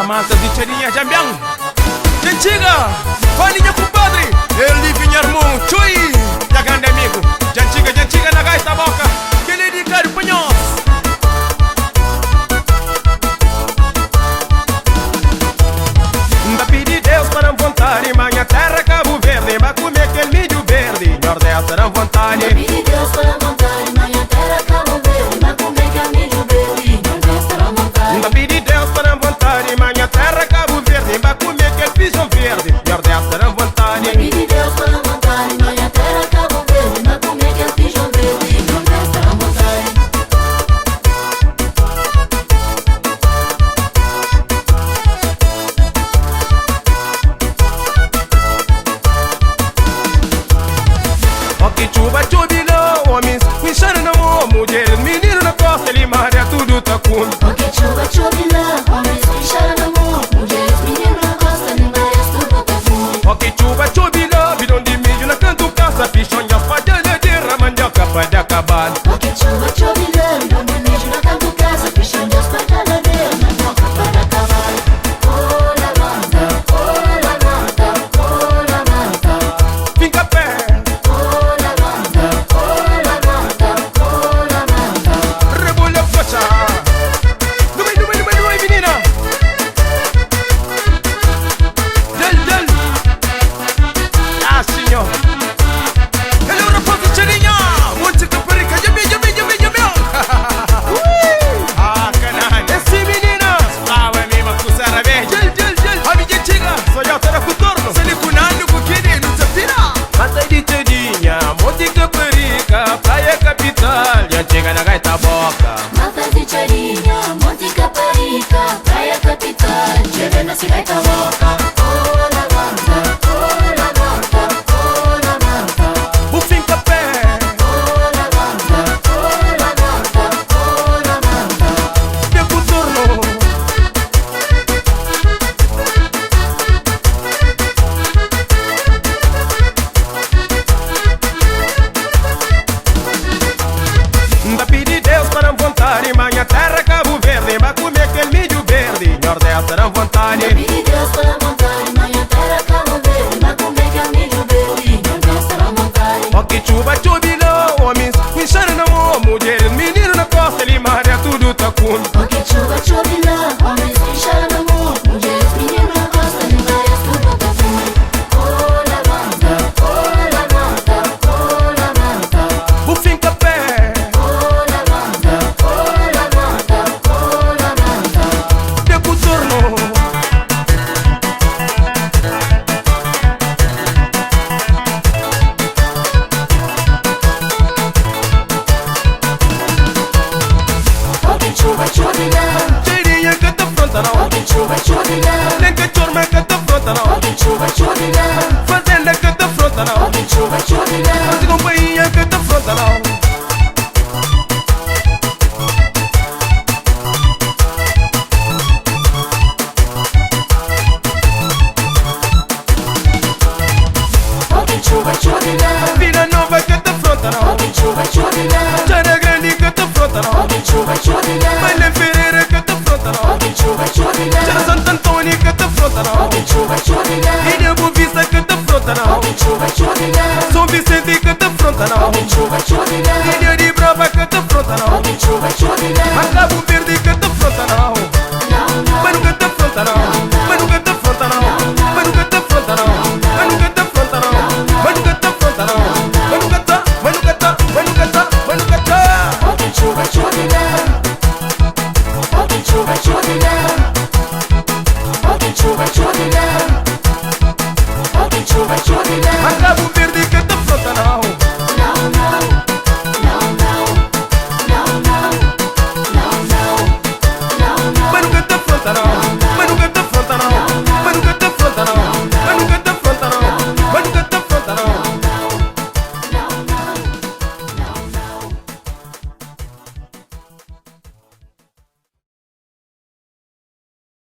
malta de Tcherinha Jambiang. Jantiga, falinha compadre, ele vinha irmão, chui, já grande amigo. Jantiga na gaita boca, que ele de caro punhos. Da pedir Deus para vontade, minha terra Cabo Verde, vai comer aquele milho verde, Nordeste era vontade. Da pedir Deus para vontade, minha terra Cabo Verde, vai comer aquele milho verde, Nordeste era vontade. Da pedir Deus para vontade, minha terra Cabo Verde, vai comer aquele piso verde, Nordeste era vontade. Da pedir Deus para vontade, minha terra Cabo Verde, vai comer aquele piso verde, Nordeste era vontade. Ok, chuva, chuvilhão, homens, enxerga na mão, mulheres, meninos na costa, ele maré tudo tá com. Ok, chuva, chuvilhão, homens, enxerga na mão, mulheres, meninos na costa, nem mais tudo tá com. Ok, chuva, chuvilhão, bidão de milho na canto caça, pichão de alfadilha de ramandioca para acabar. Ok, chuva, chuvilhão, bidão de milho na canto caça, pichão de alfadilha de ramandioca para acabar. Oh, levanta, oh, levanta, oh, levanta. Fica pé. Chega na gaita boca. Malta de Tcherinha, Monte Caparica, praia capital, chega na gaita boca. Oh, levanta, oh, levanta, oh, levanta. Bufim capé. Oh, levanta, oh, levanta, oh, levanta. Meu contorno. Da pedir Deus para vontade, minha terra Cabo Verde, vai comer aquele milho verde, Nordeste era vontade. Da pedir Deus para vontade, minha terra Cabo Verde, vai comer aquele milho verde, Nordeste era vontade. Ok, chuva, chuvilhão, homens, enxerga na mão, mulheres, meninos na costa, ele maré tudo tá com. Ok, chuva, chuvilhão, homens, enxerga na mão, mulheres, meninos na costa, nem mais tudo tá com. Oh, levanta, oh, levanta, oh, levanta. Bufim capé. Meu contorno. Ok, chuva, chuvilhão. Cheirinha que te afronta não. Ok, chuva, chuvilhão. Nem que chorma que te afronta não. Ok, chuva, chuvilhão. Fazenda que te afronta não. Ok, chuva, chuvilhão. As companhia que te afronta não.